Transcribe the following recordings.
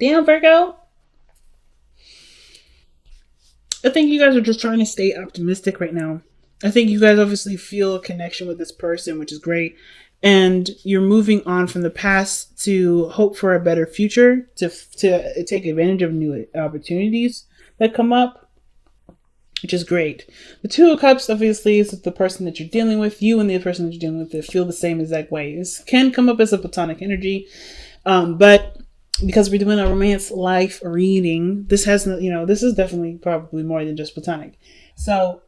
Damn, Virgo. I think you guys are just trying to stay optimistic right now. I think you guys obviously feel a connection with this person, which is great. And you're moving on from the past to hope for a better future, to take advantage of new opportunities that come up, which is great. The Two of Cups obviously is the person that you're dealing with. You and the person that you're dealing with that feel the same exact way. This can come up as a platonic energy, but because we're doing a romance life reading, this has this is definitely probably more than just platonic. So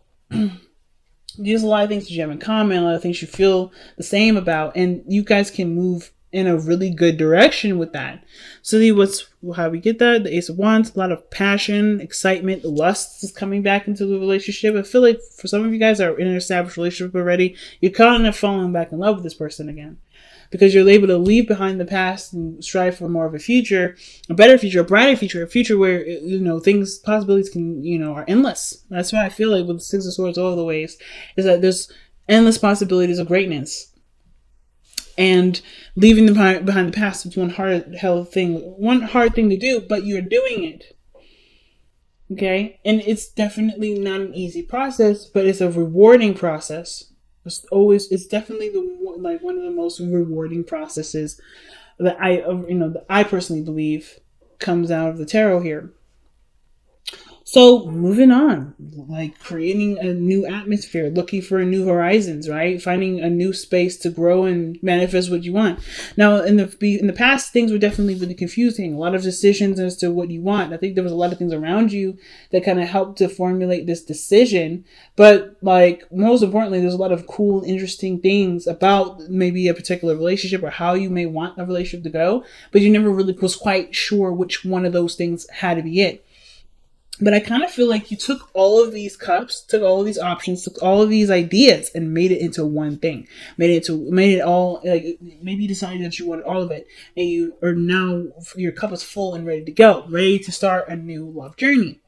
there's a lot of things that you have in common, a lot of things you feel the same about, and you guys can move in a really good direction with that. So what's how we get that? The Ace of Wands, a lot of passion, excitement, lust is coming back into the relationship. I feel like for some of you guys that are in an established relationship already, you're kind of falling back in love with this person again, because you're able to leave behind the past and strive for more of a future, a better future, a brighter future, a future where, things, possibilities can, are endless. That's why I feel like with the Six of Swords all the ways is that there's endless possibilities of greatness. And leaving them behind the past is one hard thing to do, but you're doing it. Okay? And it's definitely not an easy process, but it's a rewarding process. It's definitely one of the most rewarding processes that I personally believe comes out of the tarot here. So moving on, like creating a new atmosphere, looking for new horizons, right? Finding a new space to grow and manifest what you want. Now, in the past, things were definitely really confusing. A lot of decisions as to what you want. I think there was a lot of things around you that kind of helped to formulate this decision. But like most importantly, there's a lot of cool, interesting things about maybe a particular relationship or how you may want a relationship to go. But you never really was quite sure which one of those things had to be it. But I kind of feel like you took all of these cups, took all of these options, took all of these ideas and made it into one thing. Made it all, like, maybe you decided that you wanted all of it. And you are now, your cup is full and ready to go. Ready to start a new love journey.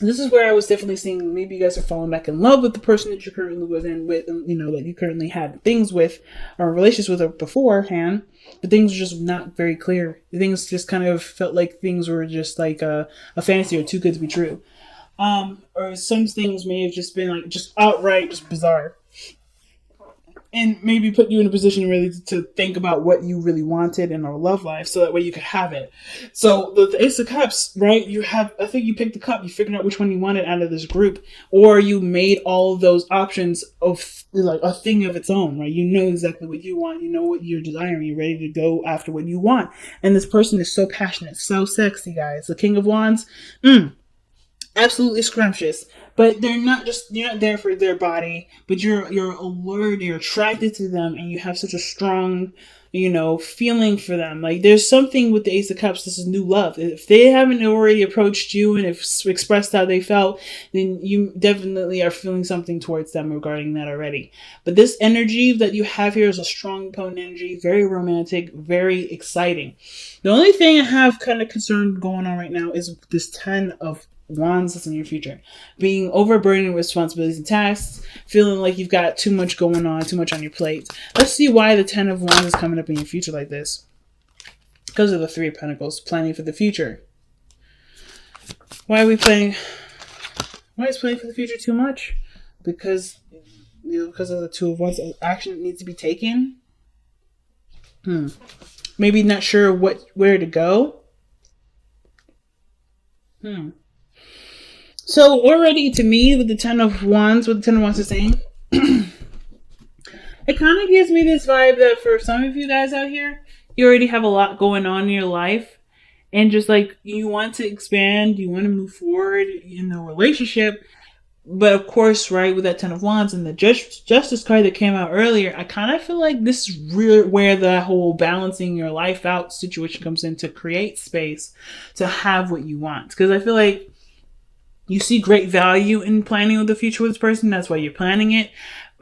This is where I was definitely seeing maybe you guys are falling back in love with the person that you're currently with, that you currently had things with or relations with beforehand, but things were just not very clear. Things just kind of felt like things were just like a fantasy or too good to be true. Or some things may have just been like just outright just bizarre. And maybe put you in a position really to think about what you really wanted in a love life, so that way you could have it. So the Ace of Cups, right? I think you picked the cup. You figured out which one you wanted out of this group, or you made all of those options of like a thing of its own, right? You know exactly what you want. You know what you're desiring. You're ready to go after what you want. And this person is so passionate, so sexy, guys. The King of Wands, absolutely scrumptious. But you're not there for their body, but you're allured, you're attracted to them, and you have such a strong, feeling for them. Like there's something with the Ace of Cups. This is new love. If they haven't already approached you and have expressed how they felt, then you definitely are feeling something towards them regarding that already. But this energy that you have here is a strong, potent energy, very romantic, very exciting. The only thing I have kind of concern going on right now is this 10 of Wands that's in your future. Being overburdened with responsibilities and tasks, feeling like you've got too much going on, too much on your plate. Let's see why the 10 of Wands is coming up in your future like this. Because of the 3 of Pentacles, planning for the future. Why is planning for the future too much? Because of the 2 of Wands, action needs to be taken. Maybe not sure where to go. So already to me, with the 10 of Wands, is saying, it kind of gives me this vibe that for some of you guys out here, you already have a lot going on in your life. And just like you want to expand, you want to move forward in the relationship. But of course, right, with that 10 of Wands and the Justice card that came out earlier, I kind of feel like this is really where the whole balancing your life out situation comes in, to create space to have what you want. Because I feel like you see great value in planning with the future with this person. That's why you're planning it.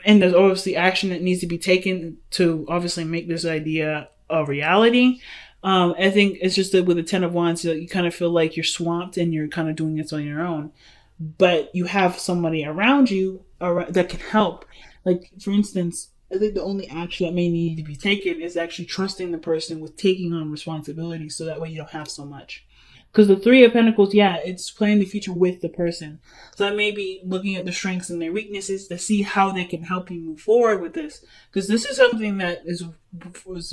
And there's obviously action that needs to be taken to obviously make this idea a reality. I think it's just that with the 10 of Wands, you kind of feel like you're swamped and you're kind of doing this on your own. But you have somebody around you that can help. Like, for instance, I think the only action that may need to be taken is actually trusting the person with taking on responsibility, so that way you don't have so much. Because the Three of Pentacles, yeah, it's planning the future with the person. So that may be looking at their strengths and their weaknesses to see how they can help you move forward with this. Because this is something that is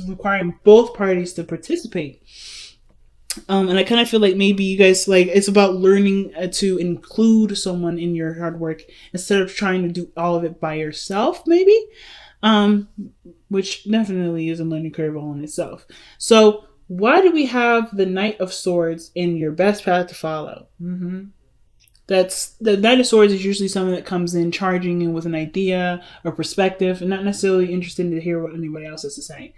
requiring both parties to participate. And I kind of feel like maybe you guys, like, it's about learning to include someone in your hard work instead of trying to do all of it by yourself, maybe. Um, which definitely is a learning curve all in itself. So, why do we have the Knight of Swords in your best path to follow? That's the Knight of Swords is usually someone that comes in charging in with an idea or perspective, and not necessarily interested to hear what anybody else has to say.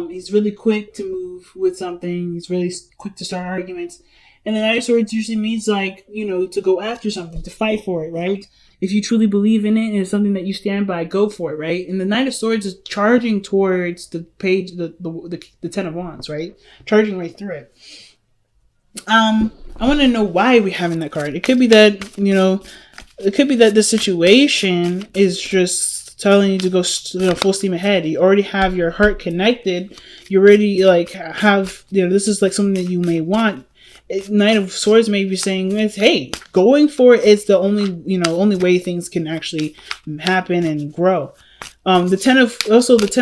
He's really quick to move with something. He's really quick to start arguments. And the Knight of Swords usually means, like, to go after something, to fight for it, right? If you truly believe in it and it's something that you stand by, go for it, right? And the Knight of Swords is charging towards the page, the Ten of Wands, right? Charging right through it. I want to know why we're having that card. It could be that, the situation is just telling you to go full steam ahead. You already have your heart connected. You already, like, have, this is like something that you may want. Knight of Swords may be saying, hey, going for it is the only way things can actually happen and grow. The Ten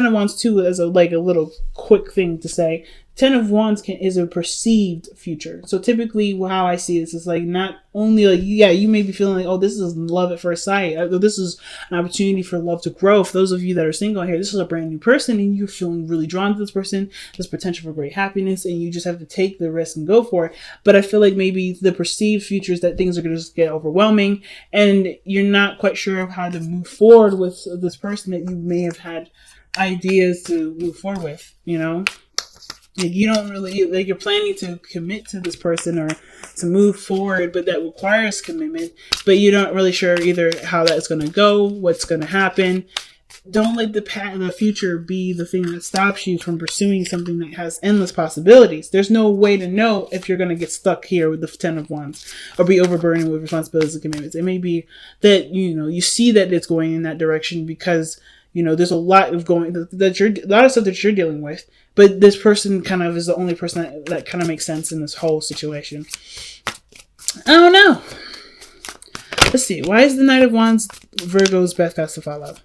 of Wands too, as a little quick thing to say. Ten of Wands is a perceived future. So typically how I see this is like, not only like, yeah, you may be feeling like, oh, this is love at first sight. This is an opportunity for love to grow. For those of you that are single here, this is a brand new person and you're feeling really drawn to this person. There's potential for great happiness and you just have to take the risk and go for it. But I feel like maybe the perceived future is that things are going to just get overwhelming and you're not quite sure of how to move forward with this person that you may have had ideas to move forward with, Like, you don't really, like, you're planning to commit to this person or to move forward, but that requires commitment, but you're not really sure either how that's going to go, what's going to happen. Don't let the future be the thing that stops you from pursuing something that has endless possibilities. There's no way to know if you're going to get stuck here with the Ten of Wands or be overburdened with responsibilities and commitments. It may be that, you see that it's going in that direction because there's a lot of a lot of stuff that you're dealing with, but this person kind of is the only person that kind of makes sense in this whole situation. I don't know. Let's see. Why is the Knight of Wands Virgo's best path to follow?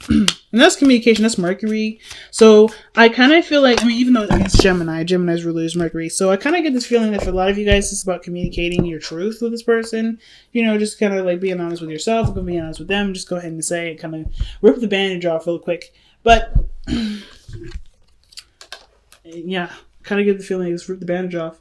And that's communication. That's Mercury. So I kind of feel like, even though it's Gemini's ruler is Mercury. So I kind of get this feeling that for a lot of you guys, it's about communicating your truth with this person. Just kind of like being honest with yourself, being honest with them. Just go ahead and say it. Kind of rip the bandage off real quick. But yeah, kind of get the feeling it's rip the bandage off.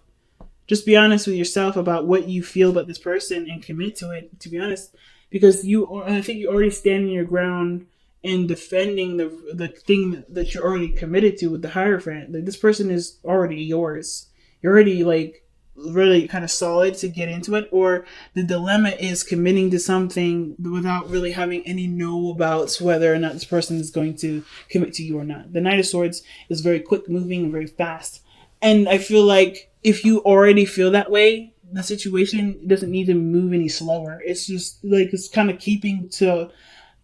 Just be honest with yourself about what you feel about this person and commit to it. To be honest, because I think you're already standing your ground and defending the thing that you're already committed to with the Hierophant. Like, this person is already yours. You're already, like, really kind of solid to get into it, or the dilemma is committing to something without really having any know about whether or not this person is going to commit to you or not. The Knight of Swords is very quick moving and very fast. And I feel like if you already feel that way, the situation doesn't need to move any slower. It's just like, it's kind of keeping to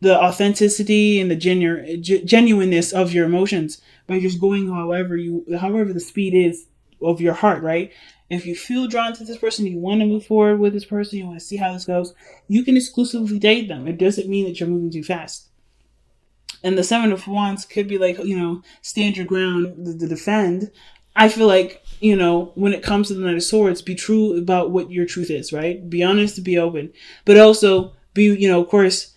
the authenticity and the genuineness of your emotions by just going however the speed is of your heart, right? If you feel drawn to this person, you want to move forward with this person, you want to see how this goes, you can exclusively date them. It doesn't mean that you're moving too fast. And the Seven of Wands could be like, stand your ground to defend. I feel like, when it comes to the Knight of Swords, be true about what your truth is, right? Be honest, be open. But also be, of course,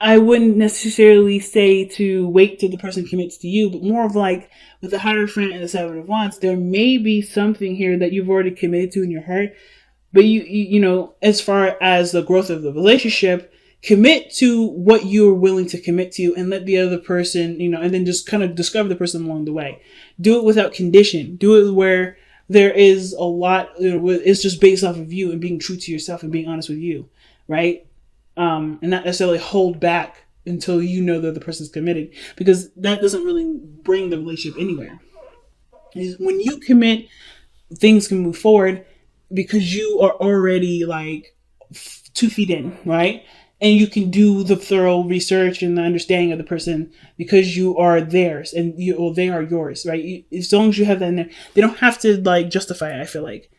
I wouldn't necessarily say to wait till the person commits to you, but more of like with the Hierophant and the Seven of Wands, there may be something here that you've already committed to in your heart. But you as far as the growth of the relationship, commit to what you're willing to commit to and let the other person, and then just kind of discover the person along the way. Do it without condition. Do it where there is a lot, it's just based off of you and being true to yourself and being honest with you, right? And not necessarily hold back until you know that the person's committed, because that doesn't really bring the relationship anywhere. When you commit, things can move forward because you are already like 2 feet in, right? and you can do the thorough research and the understanding of the person because you are theirs and they are yours, right? As long as you have that in there, they don't have to like justify it. I feel like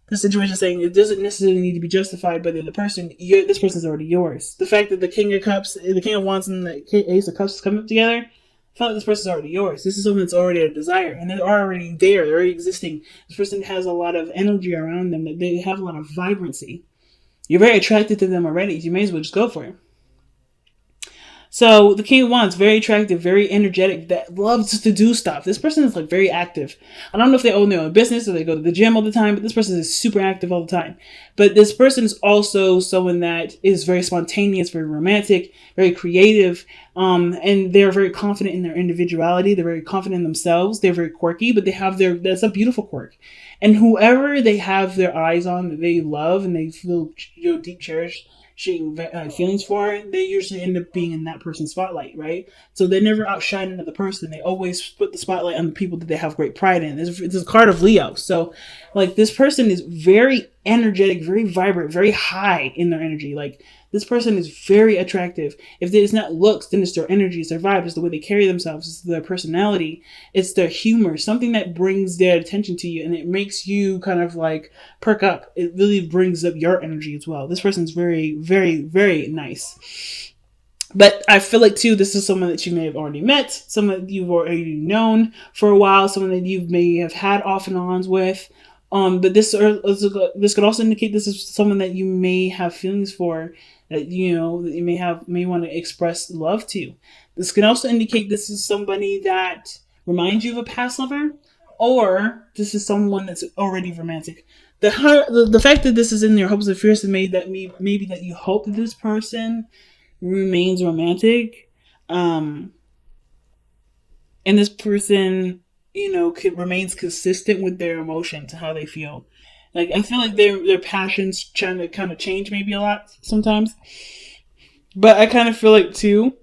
the situation saying it doesn't necessarily need to be justified by the other person. This person's already yours. The fact that the King of Cups, the King of Wands, and the Ace of Cups come up together, I feel like this person's already yours. This is something that's already a desire, and they're already there. They're already existing. This person has a lot of energy around them. That they have a lot of vibrancy. You're very attracted to them already. You may as well just go for it. So the King of Wands, very attractive, very energetic, that loves to do stuff. This person is like very active. I don't know if they own their own business or they go to the gym all the time, but this person is super active all the time. But this person is also someone that is very spontaneous, very romantic, very creative, and they're very confident in their individuality. They're very confident in themselves. They're very quirky, but they have that's a beautiful quirk. And whoever they have their eyes on that they love and they feel deep cherished, feelings for, they usually end up being in that person's spotlight, right? So they never outshine another person. They always put the spotlight on the people that they have great pride in. It's a card of Leo. So like this person is very energetic, very vibrant, very high in their energy. Like this person is very attractive. If it's not looks, then it's their energy, it's their vibe, it's the way they carry themselves, it's their personality, it's their humor, something that brings their attention to you and it makes you kind of like perk up. It really brings up your energy as well. This person's very, very, very nice. But I feel like too, this is someone that you may have already met, someone that you've already known for a while, someone that you may have had off and ons with. But this could also indicate this is someone that you may have feelings for, that that you may want to express love to. This can also indicate this is somebody that reminds you of a past lover, or this is someone that's already romantic. The fact that this is in your hopes and fears maybe that you hope that this person remains romantic, and this person remains consistent with their emotions, how they feel. Like I feel like their passions trying to kind of change maybe a lot sometimes, but I kind of feel like too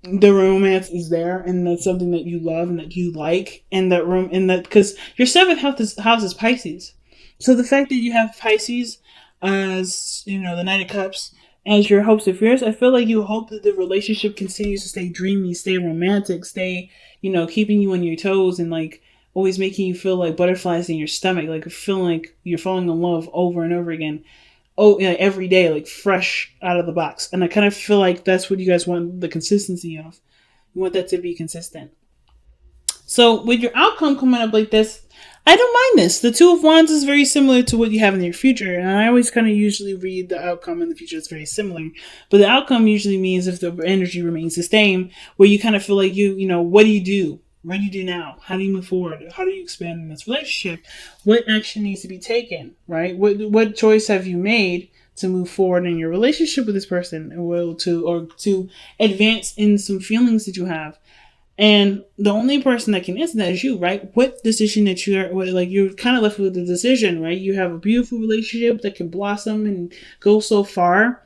the romance is there, and that's something that you love and that you like, and that because your seventh house is Pisces, so the fact that you have Pisces as the Knight of Cups as your hopes and fears, I feel like you hope that the relationship continues to stay dreamy, stay romantic, stay keeping you on your toes and like always making you feel like butterflies in your stomach, like feeling like you're falling in love over and over again. Oh, yeah, every day, like fresh out of the box. And I kind of feel like that's what you guys want the consistency of. You want that to be consistent. So with your outcome coming up like this, I don't mind this. The Two of Wands is very similar to what you have in your future. And I always kind of usually read the outcome in the future is very similar. But the outcome usually means if the energy remains the same, where you kind of feel like what do you do? What do you do now? How do you move forward? How do you expand in this relationship? What action needs to be taken, right? What choice have you made to move forward in your relationship with this person, or to advance in some feelings that you have? And the only person that can answer that is you, right? What decision that you're kind of left with the decision, right? You have a beautiful relationship that can blossom and go so far.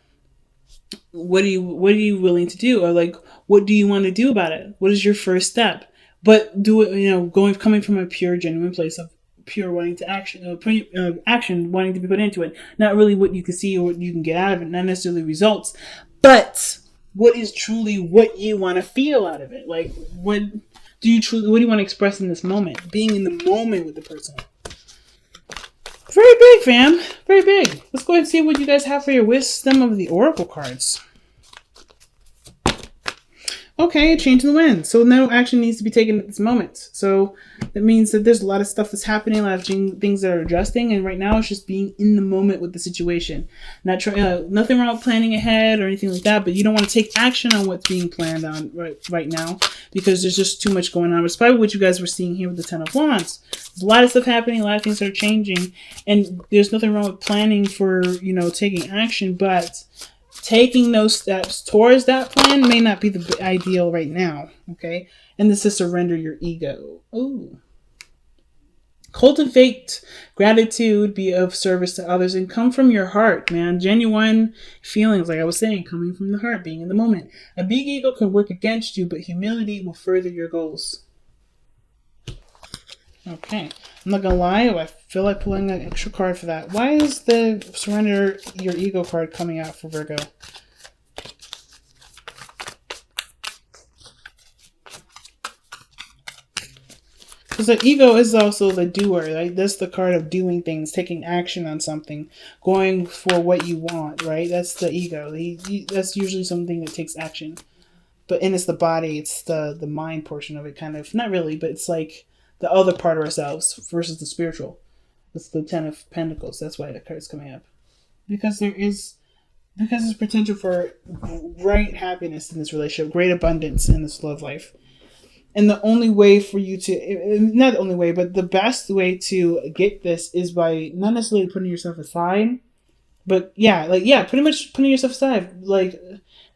What are you willing to do? Or like, what do you want to do about it? What is your first step? But do it, coming from a pure, genuine place of pure wanting to action wanting to be put into it. Not really what you can see or what you can get out of it, not necessarily results, but what is truly what you want to feel out of it. Like, what do you want to express in this moment? Being in the moment with the person. Very big, fam. Very big. Let's go ahead and see what you guys have for your wisdom of the Oracle cards. Okay, a change in the wind. So no action needs to be taken at this moment. So that means that there's a lot of stuff that's happening, a lot of things that are adjusting, and right now it's just being in the moment with the situation. Nothing wrong with planning ahead or anything like that, but you don't want to take action on what's being planned on right now because there's just too much going on. It's probably what you guys were seeing here with the Ten of Wands. There's a lot of stuff happening, a lot of things are changing, and there's nothing wrong with planning for, taking action, but taking those steps towards that plan may not be the ideal right now, okay? And this is surrender your ego. Ooh. Cultivate gratitude, be of service to others, and come from your heart, man. Genuine feelings, like I was saying, coming from the heart, being in the moment. A big ego can work against you, but humility will further your goals. Okay. I'm not gonna lie, I feel like pulling an extra card for that. Why is the surrender your ego card coming out for Virgo? Because the ego is also the doer, right? That's the card of doing things, taking action on something, going for what you want, right? That's the ego. That's usually something that takes action. But and it's the body, it's the mind portion of it, kind of. Not really, but it's like the other part of ourselves versus the spiritual. It's the Ten of Pentacles. That's why the card's coming up. Because there's potential for great happiness in this relationship, great abundance in this love life. And the only way for you to, not the only way, but the best way to get this is by not necessarily putting yourself aside, but pretty much putting yourself aside, like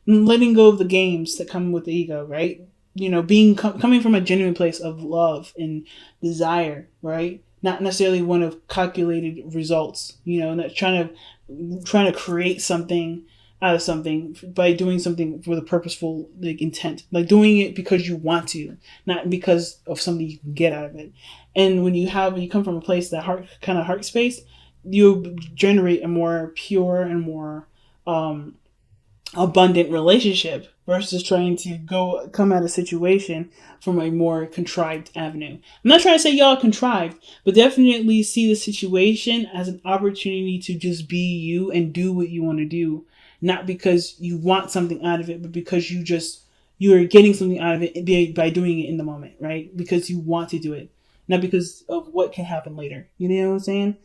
letting go of the games that come with the ego, right? Being coming from a genuine place of love and desire, right? Not necessarily one of calculated results. Not trying to create something out of something by doing something with a purposeful like intent, like doing it because you want to, not because of something you can get out of it. And when you come from a place, that heart space, you generate a more pure and more abundant relationship versus trying to come at a situation from a more contrived avenue. I'm not trying to say y'all contrived, but definitely see the situation as an opportunity to just be you and do what you want to do, not because you want something out of it, but because you are getting something out of it by doing it in the moment, right? Because you want to do it, not because of what can happen later. You know what I'm saying?